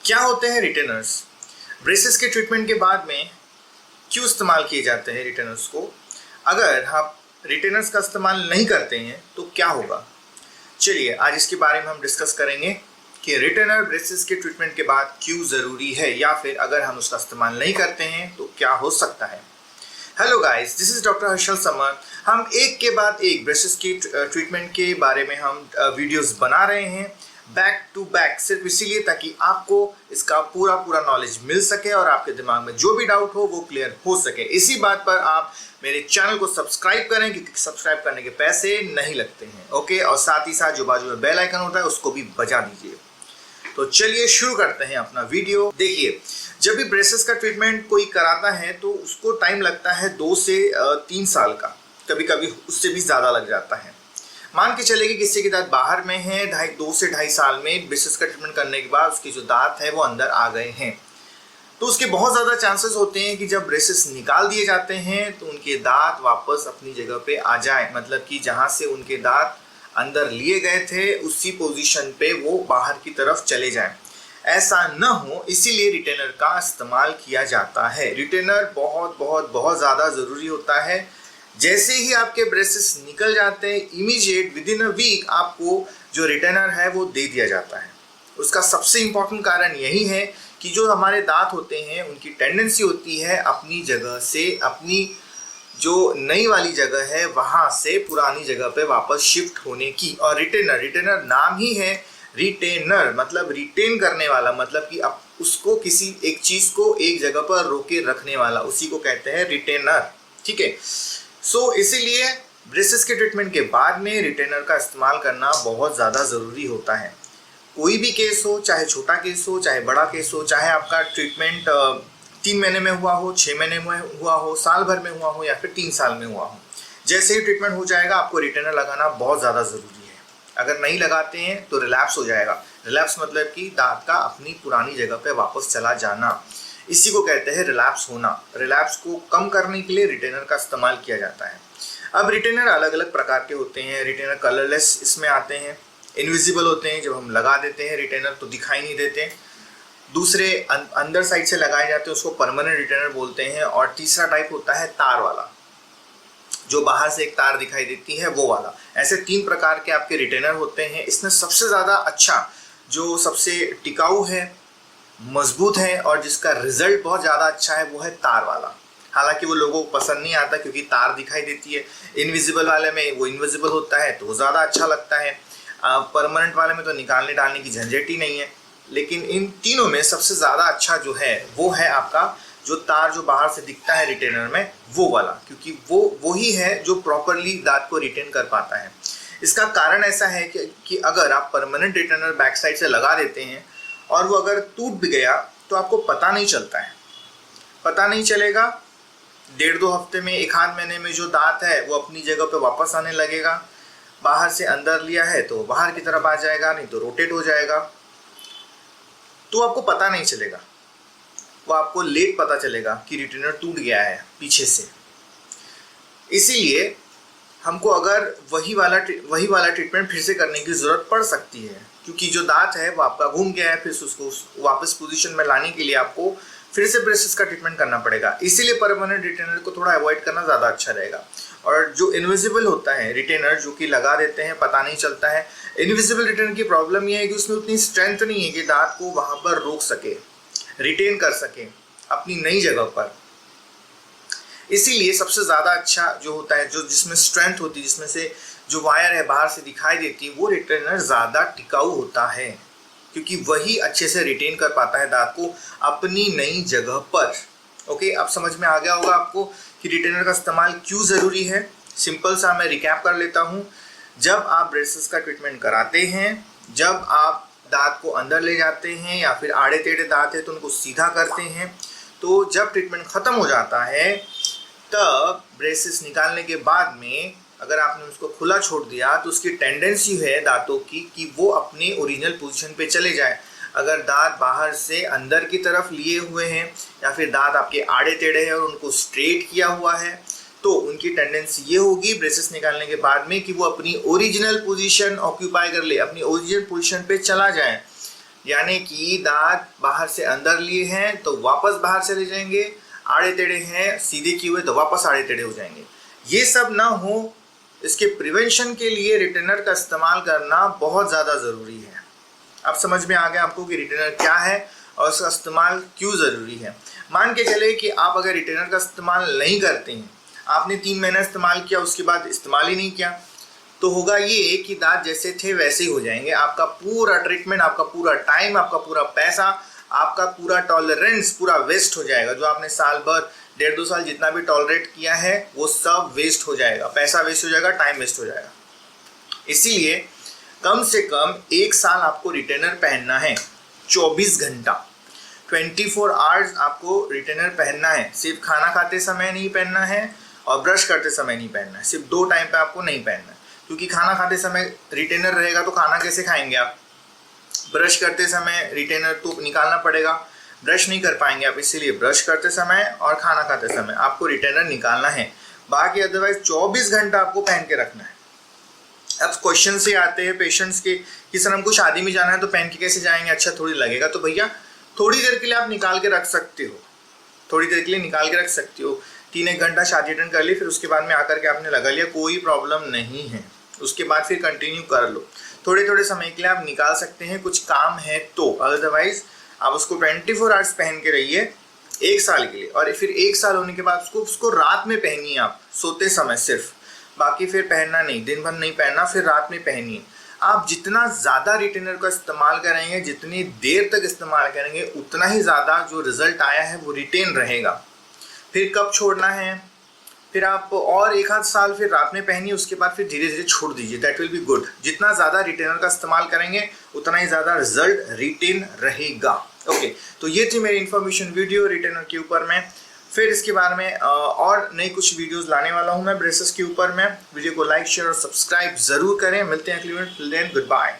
क्या होते हैं रिटेनर्स? ब्रेसेस के ट्रीटमेंट के बाद में क्यों इस्तेमाल किए जाते हैं रिटेनर्स को? अगर आप रिटेनर्स का इस्तेमाल नहीं करते हैं तो क्या होगा? चलिए आज इसके बारे में हम डिस्कस करेंगे कि रिटेनर ब्रेसेस के ट्रीटमेंट के बाद क्यों ज़रूरी है, या फिर अगर हम उसका इस्तेमाल नहीं करते हैं तो क्या हो सकता है। Hello guys, this is doctor Harshal summer. हम एक के बाद एक ब्रेसेस की ट्रीटमेंट के बारे में हम वीडियोस बना रहे हैं बैक टू बैक, सिर्फ इसीलिए ताकि आपको इसका पूरा नॉलेज मिल सके और आपके दिमाग में जो भी डाउट हो वो क्लियर हो सके। इसी बात पर आप मेरे चैनल को सब्सक्राइब करें, क्योंकि सब्सक्राइब करने के पैसे नहीं लगते हैं। ओके, और साथ ही साथ जो बाजू में बेल आइकन होता है उसको भी बजा दीजिए। तो चलिए शुरू करते हैं अपना वीडियो। देखिए, जब भी ब्रेसेस का ट्रीटमेंट कोई कराता है तो उसको टाइम लगता है 2 से 3 साल का, कभी कभी उससे भी ज़्यादा लग जाता है। मान के चले कि किसी के दांत बाहर में है, 2 से 2.5 साल में ब्रेसेस का ट्रीटमेंट करने के बाद उसके जो दांत है वो अंदर आ गए हैं, तो उसके बहुत ज़्यादा चांसेस होते हैं कि जब ब्रेसेस निकाल दिए जाते हैं तो उनके दांत वापस अपनी जगह पे आ जाए, मतलब कि जहाँ से उनके दांत अंदर लिए गए थे उसी पोजीशन पे वो बाहर की तरफ चले जाएं। ऐसा न हो, इसीलिए रिटेनर का इस्तेमाल किया जाता है। रिटेनर बहुत ज़्यादा ज़रूरी होता है। जैसे ही आपके ब्रेसेस निकल जाते हैं, immediate within a week आपको जो रिटेनर है वो दे दिया जाता है। उसका सबसे इम्पोर्टेंट कारण यही है कि जो हमारे दांत होते हैं उनकी टेंडेंसी होती है अपनी जगह से, अपनी जो नई वाली जगह है वहाँ से पुरानी जगह पे वापस शिफ्ट होने की। और रिटेनर नाम ही है रिटेनर, मतलब रिटेन करने वाला, मतलब कि अब उसको किसी एक चीज़ को एक जगह पर रोके रखने वाला, उसी को कहते हैं रिटेनर। ठीक है, सो इसीलिए ब्रेसेस के ट्रीटमेंट के बाद में रिटेनर का इस्तेमाल करना बहुत ज़्यादा ज़रूरी होता है। कोई भी केस हो, चाहे छोटा केस हो चाहे बड़ा केस हो, चाहे आपका ट्रीटमेंट 3 महीने में हुआ हो, 6 महीने में हुआ हो, साल भर में हुआ हो या फिर 3 साल में हुआ हो, जैसे ही ट्रीटमेंट हो जाएगा आपको रिटेनर लगाना बहुत ज़्यादा ज़रूरी है। अगर नहीं लगाते हैं तो रिलैप्स हो जाएगा। रिलैप्स मतलब कि दांत का अपनी पुरानी जगह पे वापस चला जाना, इसी को कहते हैं रिलैप्स होना। रिलैप्स को कम करने के लिए रिटेनर का इस्तेमाल किया जाता है। अब रिटेनर अलग अलग प्रकार के होते हैं। रिटेनर कलरलेस इसमें आते हैं, इनविजिबल होते हैं, जब हम लगा देते हैं रिटेनर तो दिखाई नहीं देते। दूसरे अंदर साइड से लगाए जाते हैं, उसको परमानेंट रिटेनर बोलते हैं। और तीसरा टाइप होता है तार वाला, जो बाहर से एक तार दिखाई देती है वो वाला। ऐसे 3 प्रकार के आपके रिटेनर होते हैं। इसमें सबसे ज़्यादा अच्छा, जो सबसे टिकाऊ है, मजबूत है और जिसका रिजल्ट बहुत ज़्यादा अच्छा है वो है तार वाला। हालांकि वो लोगों को पसंद नहीं आता क्योंकि तार दिखाई देती है। इनविजिबल वाले में वो इनविजिबल होता है तो वो ज़्यादा अच्छा लगता है। परमानेंट वाले में तो निकालने डालने की झंझट ही नहीं है। लेकिन इन तीनों में सबसे ज़्यादा अच्छा जो है वो है आपका जो तार जो बाहर से दिखता है रिटेनर में, वो वाला, क्योंकि वो ही है जो प्रॉपरली दांत को रिटेन कर पाता है। इसका कारण ऐसा है कि अगर आप परमानेंट रिटेनर बैक साइड से लगा देते हैं और वो अगर टूट भी गया तो आपको पता नहीं चलता है, पता नहीं चलेगा। 1.5-2 हफ्ते में, 1 महीने में जो दांत है वो अपनी जगह पे वापस आने लगेगा। बाहर से अंदर लिया है तो बाहर की तरफ आ जाएगा, नहीं तो रोटेट हो जाएगा। तो आपको पता नहीं चलेगा, वो आपको लेट पता चलेगा कि रिटेनर टूट गया है पीछे से। इसीलिए हमको अगर वही वाला ट्रीटमेंट फिर से करने की ज़रूरत पड़ सकती है, क्योंकि जो दांत है वो आपका घूम गया है। फिर उसको वापस पोजीशन में लाने के लिए आपको फिर से ब्रेसेस का ट्रीटमेंट करना पड़ेगा। इसीलिए परमानेंट रिटेनर को थोड़ा अवॉइड करना ज़्यादा अच्छा रहेगा। और जो इनविजिबल होता है रिटेनर, जो कि लगा देते हैं पता नहीं चलता है, इनविजिबल रिटेनर की प्रॉब्लम यह है कि उसमें उतनी स्ट्रेंथ नहीं है कि दांत को वहाँ पर रोक सके, रिटेन कर सके अपनी नई जगह पर। इसीलिए सबसे ज़्यादा अच्छा जो होता है, जो जिसमें स्ट्रेंथ होती है, जिसमें से जो वायर है बाहर से दिखाई देती है, वो रिटेनर ज़्यादा टिकाऊ होता है, क्योंकि वही अच्छे से रिटेन कर पाता है दांत को अपनी नई जगह पर। ओके, अब समझ में आ गया होगा आपको कि रिटेनर का इस्तेमाल क्यों ज़रूरी है। सिंपल सा मैं रिकैप कर लेता हूँ। जब आप ब्रेसेस का ट्रीटमेंट कराते हैं, जब आप दांत को अंदर ले जाते हैं या फिर आड़े टेढ़े दांत है तो उनको सीधा करते हैं, तो जब ट्रीटमेंट ख़त्म हो जाता है तब ब्रेसेस निकालने के बाद में अगर आपने उसको खुला छोड़ दिया तो उसकी टेंडेंसी है दांतों की कि वो अपने ओरिजिनल पोजीशन पे चले जाए। अगर दांत बाहर से अंदर की तरफ लिए हुए हैं या फिर दांत आपके आड़े टेढ़े हैं और उनको स्ट्रेट किया हुआ है, तो उनकी टेंडेंसी ये होगी ब्रेसेस निकालने के बाद में कि वो अपनी ओरिजिनल पोजीशन ऑक्यूपाई कर ले, अपनी ओरिजिनल पोजीशन पे चला जाए। यानी कि दांत बाहर से अंदर लिए हैं तो वापस बाहर चले जाएंगे, आड़े टेढ़े हैं सीधे किए हुए तो वापस आड़े टेढ़े हो जाएंगे। ये सब ना हो, इसके प्रिवेंशन के लिए रिटेनर का इस्तेमाल करना बहुत ज़्यादा ज़रूरी है। अब समझ में आ गया आपको कि रिटेनर क्या है और उसका इस्तेमाल क्यों ज़रूरी है। मान के चले कि आप अगर रिटेनर का इस्तेमाल नहीं करते हैं, आपने 3 महीना इस्तेमाल किया उसके बाद इस्तेमाल ही नहीं किया, तो होगा ये कि दांत जैसे थे वैसे ही हो जाएंगे। आपका पूरा ट्रीटमेंट, आपका पूरा टाइम, आपका पूरा पैसा, आपका पूरा टॉलरेंस पूरा वेस्ट हो जाएगा। जो आपने साल भर 1.5-2 साल जितना भी टॉलरेट किया है वो सब वेस्ट हो जाएगा, पैसा वेस्ट हो जाएगा, टाइम वेस्ट हो जाएगा। इसीलिए कम से कम 1 साल आपको रिटेनर पहनना है, 24 घंटा 24 आवर्स आपको रिटेनर पहनना है। सिर्फ खाना खाते समय नहीं पहनना है और ब्रश करते समय नहीं पहनना है, सिर्फ 2 टाइम पे आपको नहीं पहनना है। क्योंकि खाना खाते समय रिटेनर रहेगा तो खाना कैसे खाएंगे आप, ब्रश करते समय रिटेनर तो निकालना पड़ेगा, ब्रश नहीं कर पाएंगे आप, इसीलिए ब्रश करते समय और खाना खाते समय आपको रिटेनर निकालना है। बाकी अदरवाइज 24 घंटा आपको पहन के रखना है। अब क्वेश्चन से आते हैं पेशेंट्स के कि सर हमको शादी में जाना है तो पहन के कैसे जाएंगे, अच्छा थोड़ी लगेगा। तो भैया थोड़ी देर के लिए आप निकाल के रख सकते हो, थोड़ी देर के लिए निकाल के रख सकते हो। 3-1 घंटा शादी अटेंड कर ली, फिर उसके बाद में आकर के आपने लगा लिया, कोई प्रॉब्लम नहीं है। उसके बाद फिर कंटिन्यू कर लो, थोड़े थोड़े समय के लिए आप निकाल सकते हैं, कुछ काम है तो। अदरवाइज आप उसको 24 आवर्स पहन के रहिए 1 साल के लिए, और फिर 1 साल होने के बाद उसको रात में पहनिए आप, सोते समय सिर्फ, बाकी फिर पहनना नहीं, दिन भर नहीं पहनना, फिर रात में पहनिए। आप जितना ज़्यादा रिटेनर का इस्तेमाल करेंगे, जितनी देर तक इस्तेमाल करेंगे, उतना ही ज़्यादा जो रिजल्ट आया है वो रिटेन रहेगा। फिर कब छोड़ना है, फिर आप और 1-8 साल फिर रात में पहनिए, उसके बाद फिर धीरे धीरे छोड़ दीजिए, दैट विल बी गुड। जितना ज़्यादा रिटेनर का इस्तेमाल करेंगे उतना ही ज़्यादा रिजल्ट रिटेन रहेगा। ओके, तो ये थी मेरी इन्फॉर्मेशन वीडियो रिटेनर के ऊपर में। फिर इसके बारे में और नई कुछ वीडियोस लाने वाला हूँ मैं ब्रेसेस के ऊपर में। वीडियो को लाइक, शेयर और सब्सक्राइब ज़रूर करें। मिलते हैं अगली video, till then good bye.